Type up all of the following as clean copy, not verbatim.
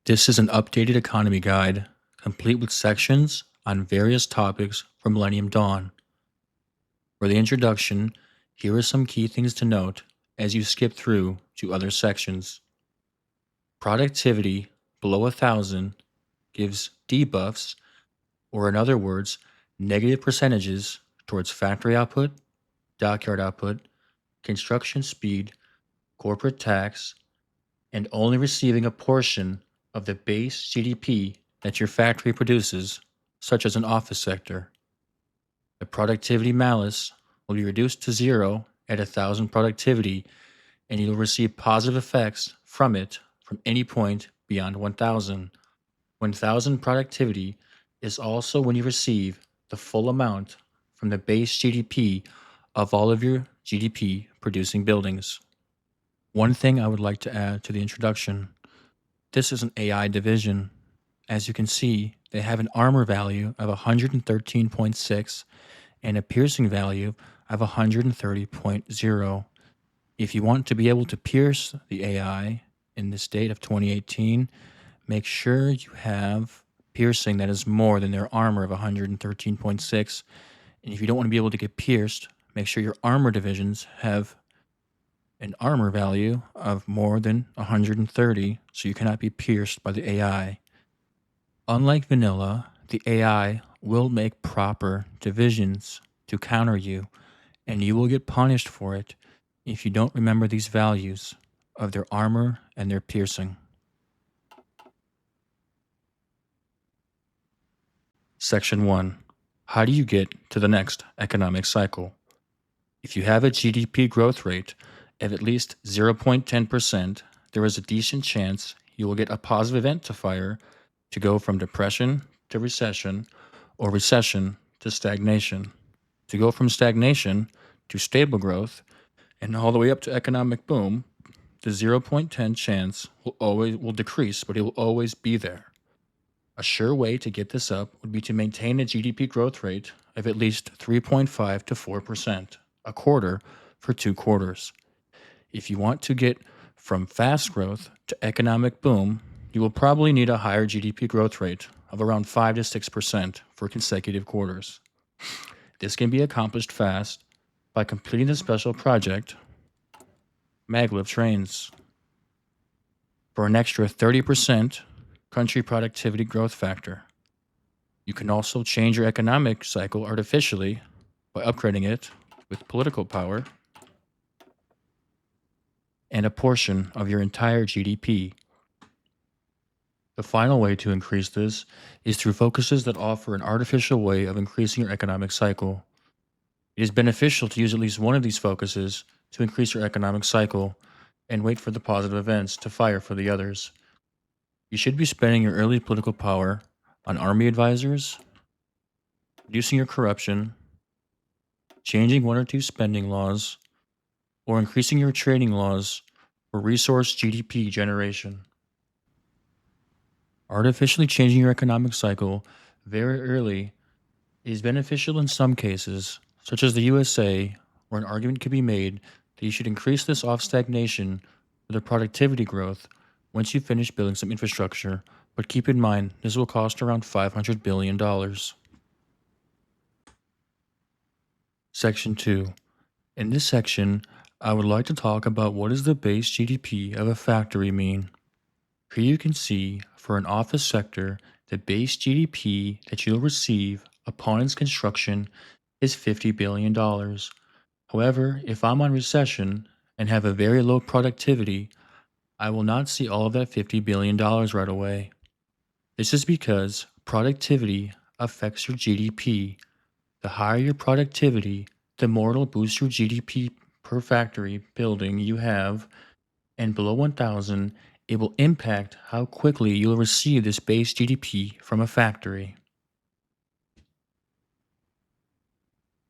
This is an updated economy guide, complete with sections on various topics for Millennium Dawn. For the introduction, here are some key things to note as you skip through to other sections. Productivity below 1,000 gives debuffs, or in other words, negative percentages towards factory output, dockyard output, construction speed, corporate tax, and only receiving a portion of the base GDP that your factory produces, such as an office sector. The productivity malice will be reduced to zero at 1,000 productivity, and you'll receive positive effects from it from any point beyond 1,000. 1,000 productivity is also when you receive the full amount from the base GDP of all of your GDP producing buildings. One thing I would like to add to the introduction: this is an AI division. As you can see, they have an armor value of 113.6 and a piercing value of 130.0. If you want to be able to pierce the AI in this date of 2018, make sure you have piercing that is more than their armor of 113.6. And if you don't want to be able to get pierced, make sure your armor divisions have an armor value of more than 130, so you cannot be pierced by the AI. Unlike vanilla, the AI will make proper divisions to counter you, and you will get punished for it if you don't remember these values of their armor and their piercing. Section 1. How do you get to the next economic cycle? If you have a GDP growth rate of at least 0.10%, there is a decent chance you will get a positive event to fire to go from depression to recession, or recession to stagnation, to go from stagnation to stable growth, and all the way up to economic boom. The 0.10 chance will decrease, but it will always be there. A sure way to get this up would be to maintain a GDP growth rate of at least 3.5 to 4%, a quarter for 2 quarters. If you want to get from fast growth to economic boom, you will probably need a higher GDP growth rate of around 5 to 6% for consecutive quarters. This can be accomplished fast by completing the special project, maglev trains. For an extra 30% country productivity growth factor. You can also change your economic cycle artificially by upgrading it with political power and a portion of your entire GDP. The final way to increase this is through focuses that offer an artificial way of increasing your economic cycle. It is beneficial to use at least one of these focuses to increase your economic cycle and wait for the positive events to fire for the others. You should be spending your early political power on army advisors, reducing your corruption, changing 1 or 2 spending laws, or increasing your trading laws for resource GDP generation. Artificially changing your economic cycle very early is beneficial in some cases, such as the USA, where an argument could be made that you should increase this off stagnation with a productivity growth once you finish building some infrastructure, but keep in mind this will cost around $500 billion. Section 2. In this section, I would like to talk about what does the base GDP of a factory mean. Here you can see for an office sector, the base GDP that you'll receive upon its construction is $50 billion. However, if I'm on recession and have a very low productivity, I will not see all of that $50 billion right away. This is because productivity affects your GDP. The higher your productivity, the more it'll boost your GDP per factory building you have, and below 1,000, it will impact how quickly you'll receive this base GDP from a factory.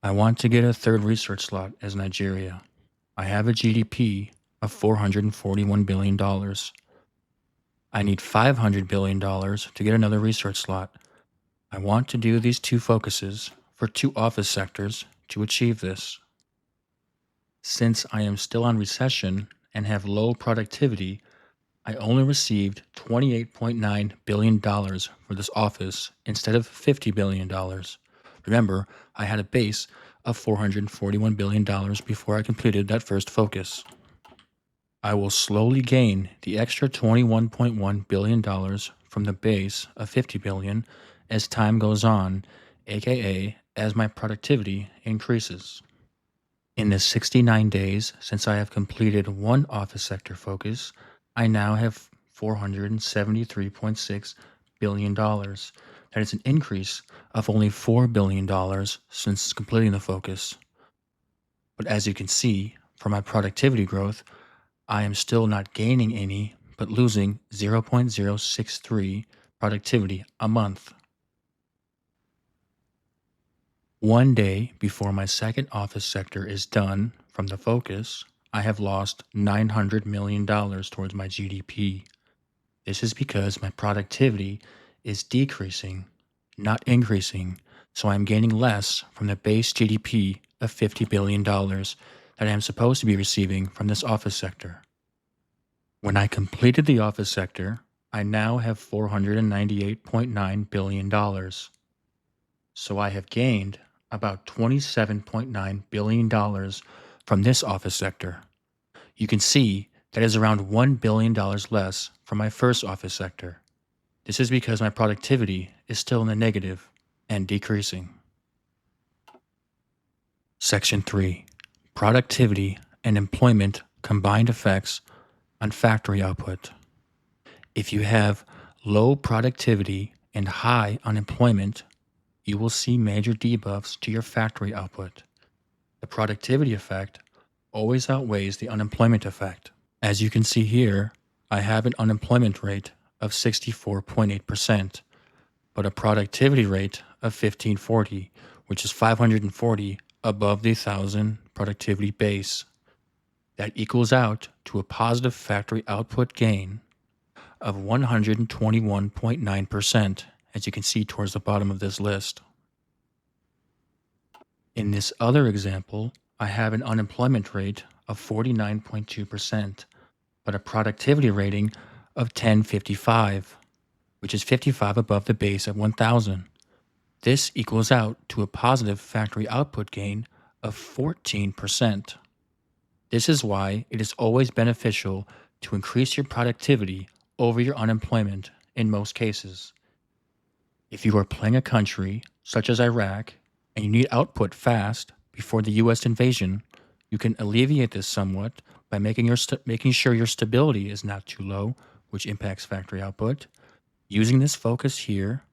I want to get a third research slot as Nigeria. I have a GDP of $441 billion. I need $500 billion to get another research slot. I want to do these 2 focuses for 2 office sectors to achieve this. Since I am still on recession and have low productivity, I only received $28.9 billion for this office instead of $50 billion. Remember, I had a base of $441 billion before I completed that first focus. I will slowly gain the extra $21.1 billion from the base of $50 billion as time goes on, aka as my productivity increases. In the 69 days since I have completed one office sector focus, I now have $473.6 billion. That is an increase of only $4 billion since completing the focus. But as you can see, for my productivity growth, I am still not gaining any, but losing 0.063 productivity a month. One day before my second office sector is done from the focus, I have lost $900 million towards my GDP. This is because my productivity is decreasing, not increasing, so I'm gaining less from the base GDP of $50 billion that I am supposed to be receiving from this office sector. When I completed the office sector, I now have $498.9 billion. So I have gained about $27.9 billion from this office sector. You can see that is around $1 billion less from my first office sector. This is because my productivity is still in the negative and decreasing. Section 3. Productivity and employment combined effects on factory output. If you have low productivity and high unemployment, you will see major debuffs to your factory output. The productivity effect always outweighs the unemployment effect. As you can see here, I have an unemployment rate of 64.8%, but a productivity rate of 1540, which is 540 above the 1,000 productivity base. That equals out to a positive factory output gain of 121.9%, as you can see towards the bottom of this list. In this other example, I have an unemployment rate of 49.2%, but a productivity rating of 1055, which is 55 above the base of 1,000. This equals out to a positive factory output gain of 14%. This is why it is always beneficial to increase your productivity over your unemployment in most cases. If you are playing a country such as Iraq and you need output fast before the US invasion, you can alleviate this somewhat by making sure your stability is not too low, which impacts factory output, using this focus here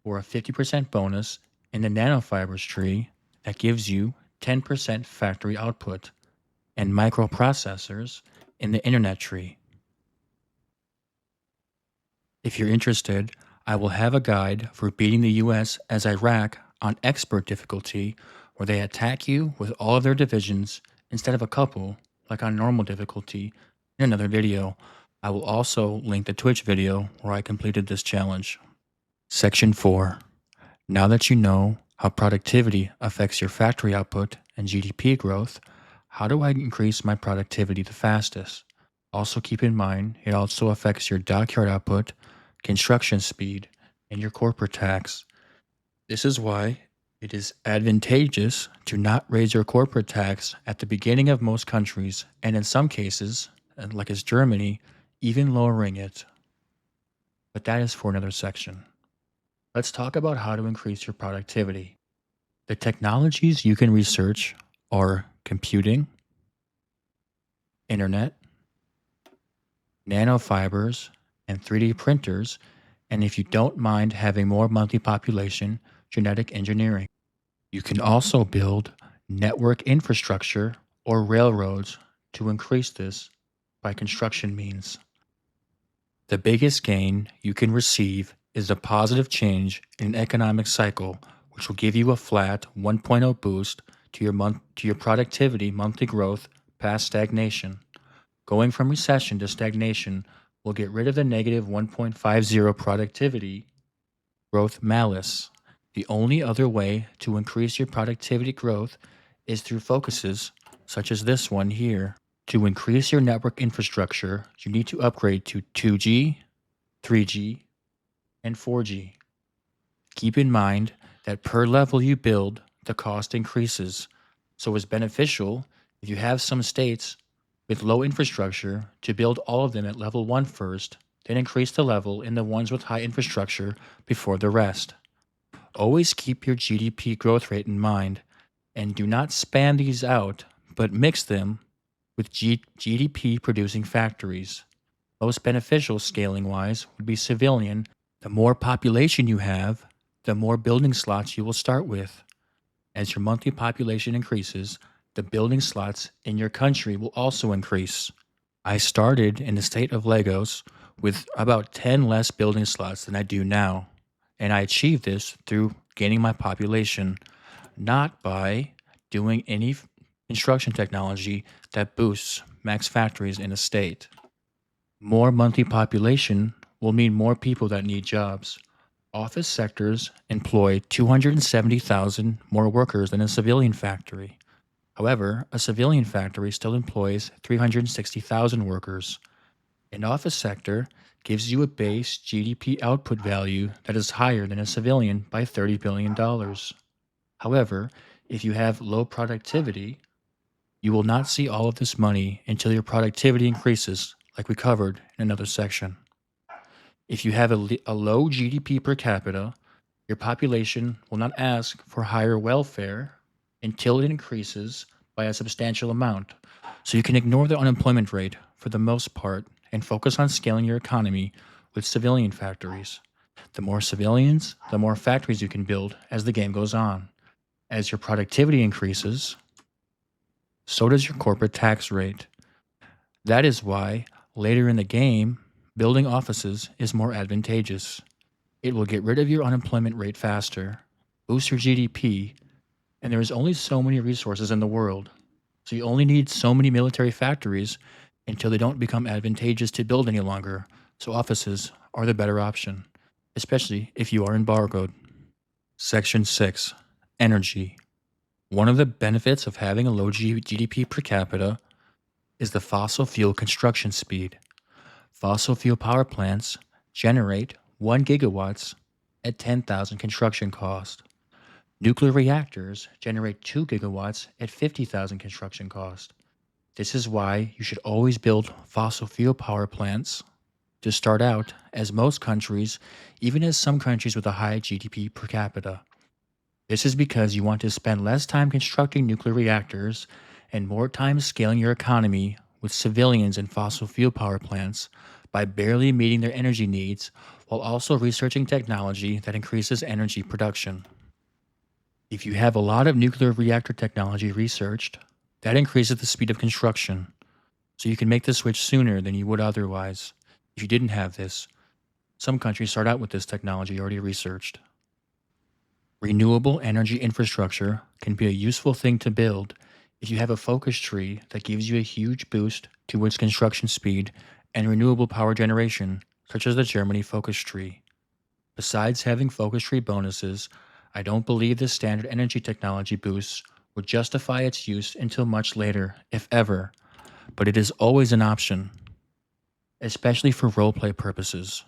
for a 50% bonus in the nanofibers tree that gives you 10% factory output, and microprocessors in the internet tree. If you're interested, I will have a guide for beating the US as Iraq on expert difficulty, where they attack you with all of their divisions instead of a couple, like on normal difficulty, in another video. I will also link the Twitch video where I completed this challenge. Section 4. Now that you know how productivity affects your factory output and GDP growth, how do I increase my productivity the fastest? Also keep in mind, it also affects your dockyard output, construction speed, and your corporate tax. This is why it is advantageous to not raise your corporate tax at the beginning of most countries, and in some cases, like as Germany, even lowering it. But that is for another section. Let's talk about how to increase your productivity. The technologies you can research are computing, internet, nanofibers, and 3D printers, and if you don't mind having more monthly population, genetic engineering. You can also build network infrastructure or railroads to increase this by construction means. The biggest gain you can receive is a positive change in an economic cycle, which will give you a flat 1.0 boost to your productivity monthly growth past stagnation. Going from recession to stagnation will get rid of the negative 1.50 productivity growth malice. The only other way to increase your productivity growth is through focuses such as this one here. To increase your network infrastructure, you need to upgrade to 2G, 3G, and 4G. Keep in mind that per level you build, the cost increases. So it's beneficial if you have some states with low infrastructure to build all of them at level 1 first, then increase the level in the ones with high infrastructure before the rest. Always keep your GDP growth rate in mind and do not span these out, but mix them with GDP producing factories. Most beneficial scaling wise would be civilian. The more population you have, the more building slots you will start with. As your monthly population increases, the building slots in your country will also increase. I started in the state of Lagos with about 10 less building slots than I do now, and I achieved this through gaining my population, not by doing any construction technology that boosts max factories in a state. More monthly population will mean more people that need jobs. Office sectors employ 270,000 more workers than a civilian factory. However, a civilian factory still employs 360,000 workers. An office sector gives you a base GDP output value that is higher than a civilian by $30 billion. However, if you have low productivity, you will not see all of this money until your productivity increases, like we covered in another section. If you have a low GDP per capita, your population will not ask for higher welfare until it increases by a substantial amount. So you can ignore the unemployment rate for the most part and focus on scaling your economy with civilian factories. The more civilians, the more factories you can build as the game goes on. As your productivity increases, so does your corporate tax rate. That is why, later in the game, building offices is more advantageous. It will get rid of your unemployment rate faster, boost your GDP, and there is only so many resources in the world. So you only need so many military factories until they don't become advantageous to build any longer. So offices are the better option, especially if you are embargoed. Section 6. Energy. One of the benefits of having a low GDP per capita is the fossil fuel construction speed. Fossil fuel power plants generate 1 gigawatts at 10,000 construction cost. Nuclear reactors generate 2 gigawatts at 50,000 construction cost. This is why you should always build fossil fuel power plants to start out, as most countries, even as some countries with a high GDP per capita. This is because you want to spend less time constructing nuclear reactors and more time scaling your economy with civilians and fossil fuel power plants by barely meeting their energy needs while also researching technology that increases energy production. If you have a lot of nuclear reactor technology researched, that increases the speed of construction, so you can make the switch sooner than you would otherwise. If you didn't have this, some countries start out with this technology already researched. Renewable energy infrastructure can be a useful thing to build if you have a focus tree that gives you a huge boost towards construction speed and renewable power generation, such as the Germany focus tree. Besides having focus tree bonuses, I don't believe the standard energy technology boosts would justify its use until much later, if ever, but it is always an option, especially for roleplay purposes.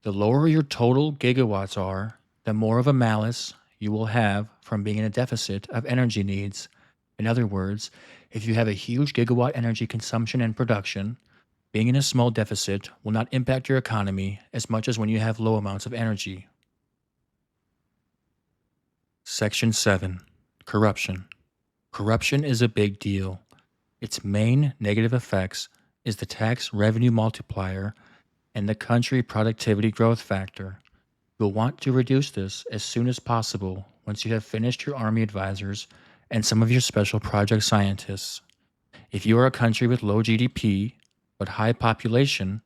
The lower your total gigawatts are, the more of a malice you will have from being in a deficit of energy needs. In other words, if you have a huge gigawatt energy consumption and production, being in a small deficit will not impact your economy as much as when you have low amounts of energy. Section 7. Corruption. Corruption is a big deal. Its main negative effects is the tax revenue multiplier and the country productivity growth factor. You'll want to reduce this as soon as possible once you have finished your Army advisors and some of your special project scientists. If you are a country with low GDP but high population,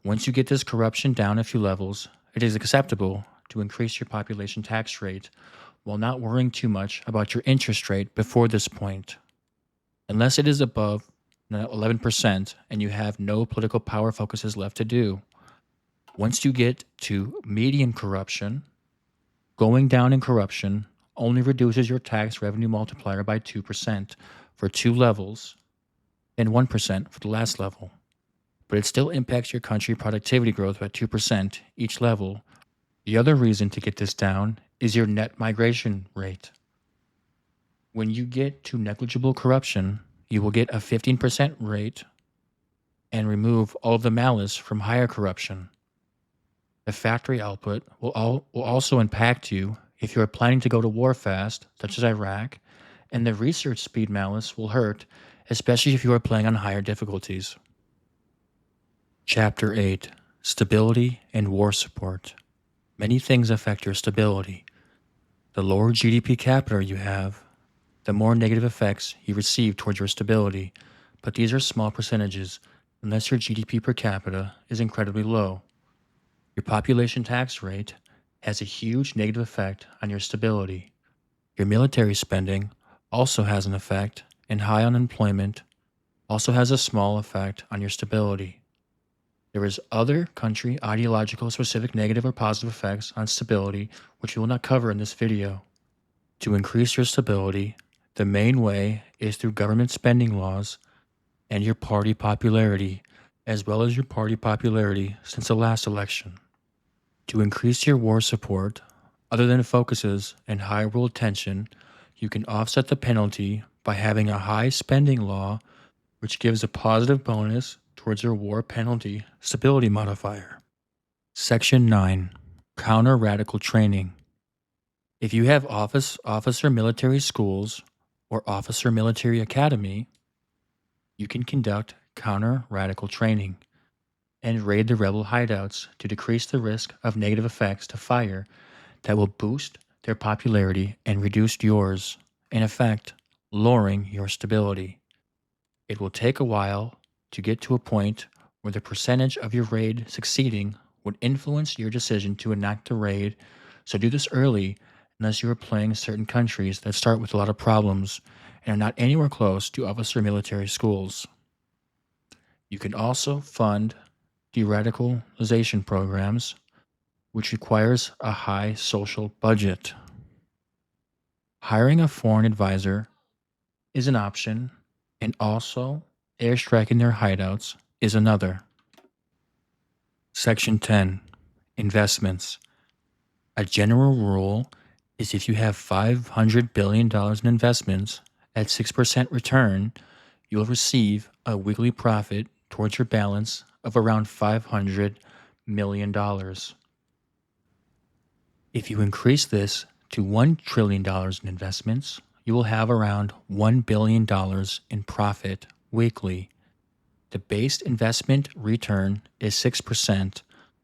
once you get this corruption down a few levels, it is acceptable to increase your population tax rate while not worrying too much about your interest rate before this point. Unless it is above 11% and you have no political power focuses left to do. Once you get to medium corruption, going down in corruption only reduces your tax revenue multiplier by 2%, for 2 levels and 1% for the last level. But it still impacts your country productivity growth by 2% each level. The other reason to get this down is your net migration rate. When you get to negligible corruption, you will get a 15% rate and remove all of the malice from higher corruption. The factory output will also impact you if you are planning to go to war fast, such as Iraq, and the research speed malice will hurt, especially if you are playing on higher difficulties. Chapter 8: Stability and War Support. Many things affect your stability. The lower GDP capita you have, the more negative effects you receive towards your stability, but these are small percentages unless your GDP per capita is incredibly low. Your population tax rate has a huge negative effect on your stability. Your military spending also has an effect, and high unemployment also has a small effect on your stability. There is other country ideological specific negative or positive effects on stability which we will not cover in this video. To increase your stability, the main way is through government spending laws and your party popularity, as well as your party popularity since the last election. To increase your war support, other than focuses and high world tension, you can offset the penalty by having a high spending law which gives a positive bonus towards your war penalty stability modifier. Section 9: Counter Radical Training. If you have officer military schools or officer military academy, you can conduct counter radical training and raid the rebel hideouts to decrease the risk of negative effects to fire that will boost their popularity and reduce yours, in effect, lowering your stability. It will take a while to get to a point where the percentage of your raid succeeding would influence your decision to enact the raid, so do this early unless you are playing certain countries that start with a lot of problems and are not anywhere close to officer military schools. You can also fund de-radicalization programs, which requires a high social budget. Hiring a foreign advisor is an option, and also airstriking their hideouts is another. Section 10: Investments. A general rule is if you have $500 billion in investments at 6% return, you will receive a weekly profit towards your balance of around $500 million. If you increase this to $1 trillion in investments, you will have around $1 billion in profit weekly. The base investment return is 6%,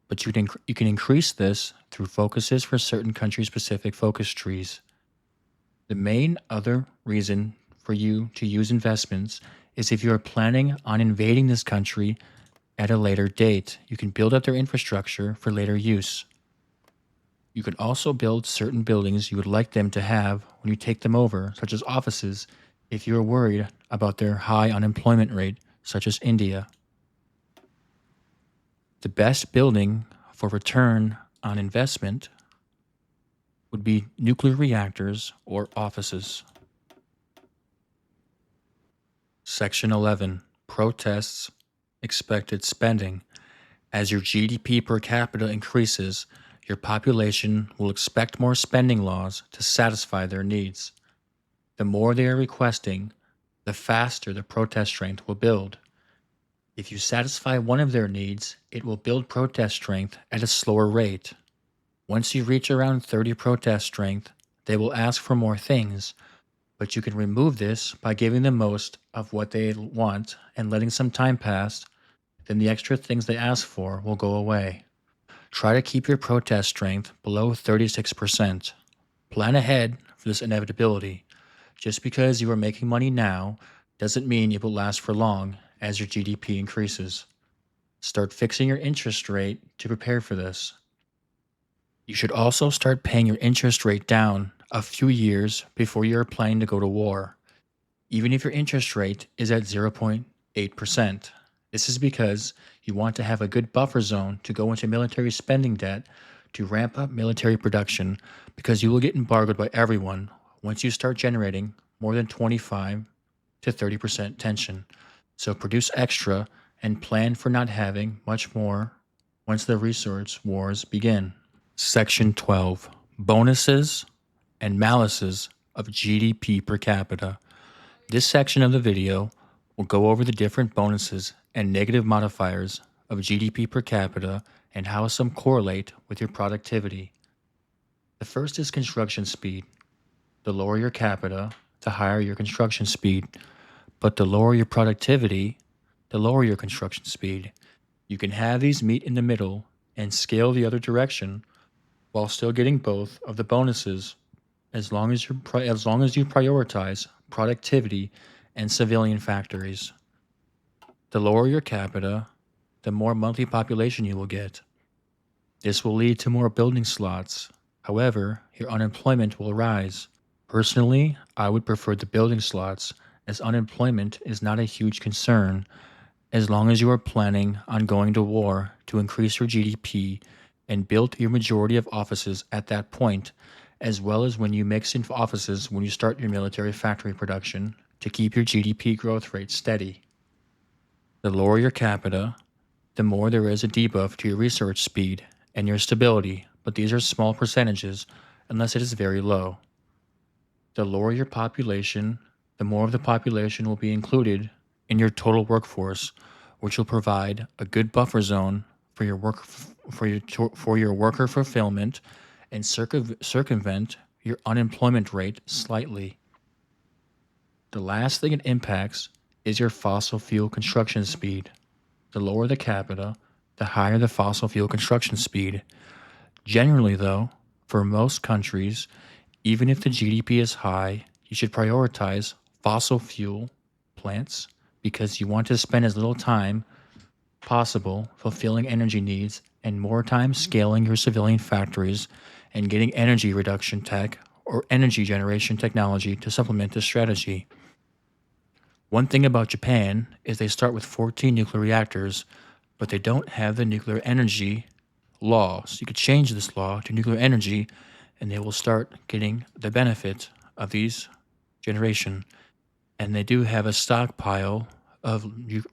but you can increase this through focuses for certain country-specific focus trees. The main other reason for you to use investments is if you are planning on invading this country at a later date. You can build up their infrastructure for later use. You can also build certain buildings you would like them to have when you take them over, such as offices, if you are worried about their high unemployment rate, such as India. The best building for return on investment would be nuclear reactors or offices. Section 11: Protests, Expected Spending. As your GDP per capita increases, your population will expect more spending laws to satisfy their needs. The more they are requesting, the faster the protest strength will build. If you satisfy one of their needs, it will build protest strength at a slower rate. Once you reach around 30 protest strength, they will ask for more things, but you can remove this by giving them most of what they want and letting some time pass, then the extra things they ask for will go away. Try to keep your protest strength below 36%. Plan ahead for this inevitability. Just because you are making money now doesn't mean it will last for long as your GDP increases. Start fixing your interest rate to prepare for this. You should also start paying your interest rate down a few years before you are planning to go to war, even if your interest rate is at 0.8%. This is because you want to have a good buffer zone to go into military spending debt to ramp up military production, because you will get embargoed by everyone once you start generating more than 25 to 30% tension. So produce extra and plan for not having much more once the resource wars begin. Section 12: Bonuses and Malices of GDP per capita. This section of the video will go over the different bonuses and negative modifiers of GDP per capita and how some correlate with your productivity. The first is construction speed. The lower your capita, the higher your construction speed. But the lower your productivity, the lower your construction speed. You can have these meet in the middle and scale the other direction while still getting both of the bonuses as long as you prioritize productivity and civilian factories. The lower your capita, the more monthly population you will get. This will lead to more building slots. However, your unemployment will rise. Personally, I would prefer the building slots, as unemployment is not a huge concern as long as you are planning on going to war to increase your GDP and build your majority of offices at that point, as well as when you mix in offices when you start your military factory production to keep your GDP growth rate steady. The lower your capita, the more there is a debuff to your research speed and your stability, but these are small percentages unless it is very low. The lower your population, the more of the population will be included in your total workforce, which will provide a good buffer zone for your worker fulfillment and circumvent your unemployment rate slightly. The last thing it impacts is your fossil fuel construction speed. The lower the capita, the higher the fossil fuel construction speed. Generally, though, for most countries, even if the GDP is high, you should prioritize fossil fuel plants because you want to spend as little time possible fulfilling energy needs and more time scaling your civilian factories and getting energy reduction tech or energy generation technology to supplement this strategy. One thing about Japan is they start with 14 nuclear reactors, but they don't have the nuclear energy law. So you could change this law to nuclear energy and they will start getting the benefit of these generation. And they do have a stockpile of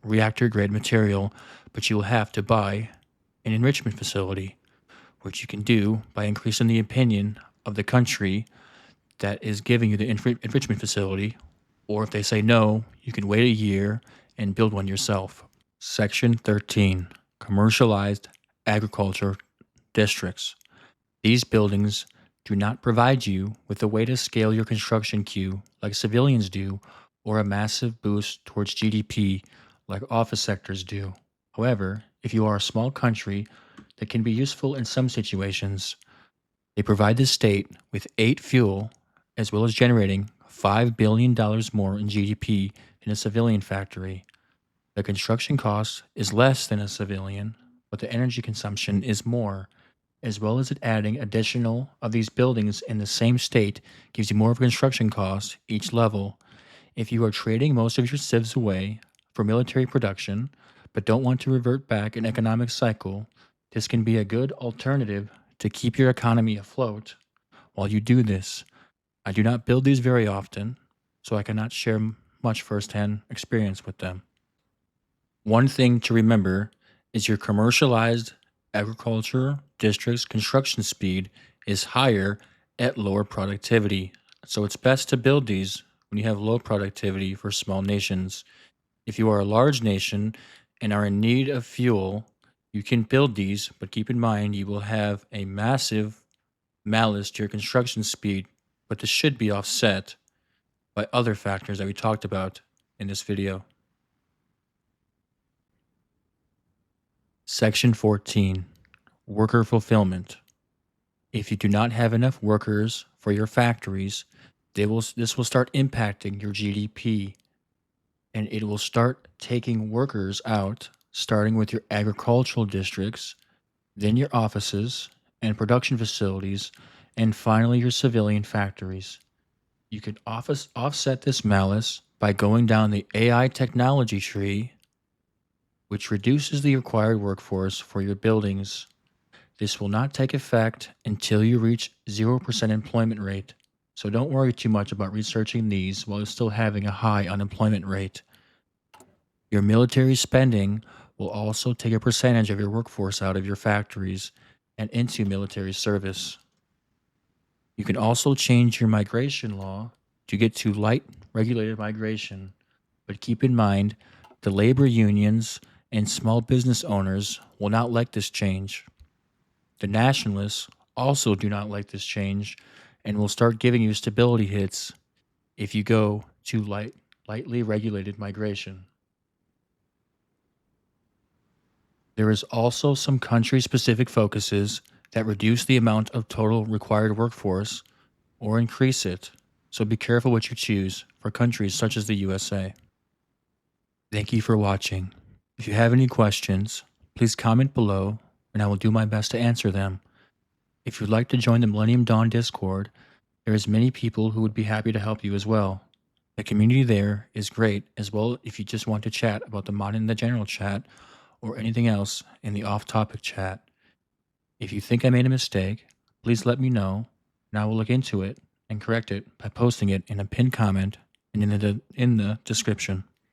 reactor grade material, but you will have to buy an enrichment facility, which you can do by increasing the opinion of the country that is giving you the enrichment facility. Or if they say no, you can wait a year and build one yourself. Section 13: Commercialized Agriculture Districts. These buildings do not provide you with a way to scale your construction queue like civilians do, or a massive boost towards GDP like office sectors do. However, if you are a small country that can be useful in some situations, they provide the state with 8 fuel as well as generating $5 billion more in GDP in a civilian factory. The construction cost is less than a civilian, but the energy consumption is more, as well as it adding additional of these buildings in the same state gives you more of a construction cost each level. If you are trading most of your civs away for military production, but don't want to revert back an economic cycle, this can be a good alternative to keep your economy afloat while you do this. I do not build these very often, so I cannot share much firsthand experience with them. One thing to remember is your commercialized agriculture district's construction speed is higher at lower productivity. So it's best to build these when you have low productivity for small nations. If you are a large nation and are in need of fuel, you can build these, but keep in mind you will have a massive malice to your construction speed, but this should be offset by other factors that we talked about in this video. Section 14: Worker Fulfillment. If you do not have enough workers for your factories, this will start impacting your GDP, and it will start taking workers out, starting with your agricultural districts, then your offices and production facilities, and finally your civilian factories. You can offset this malice by going down the AI technology tree, which reduces the required workforce for your buildings. This will not take effect until you reach 0% employment rate. so don't worry too much about researching these while still having a high unemployment rate. Your military spending will also take a percentage of your workforce out of your factories and into military service. You can also change your migration law to get to light regulated migration, but keep in mind the labor unions and small business owners will not like this change. The nationalists also do not like this change and will start giving you stability hits if you go to lightly regulated migration. There is also some country specific focuses that reduce the amount of total required workforce or increase it, so be careful what you choose for countries such as the USA. Thank you for watching. If you have any questions, please comment below and I will do my best to answer them. If you'd like to join the Millennium Dawn Discord, there is many people who would be happy to help you as well. The community there is great as well if you just want to chat about the mod in the general chat or anything else in the off-topic chat. If you think I made a mistake, please let me know and I will look into it and correct it by posting it in a pinned comment and in the description.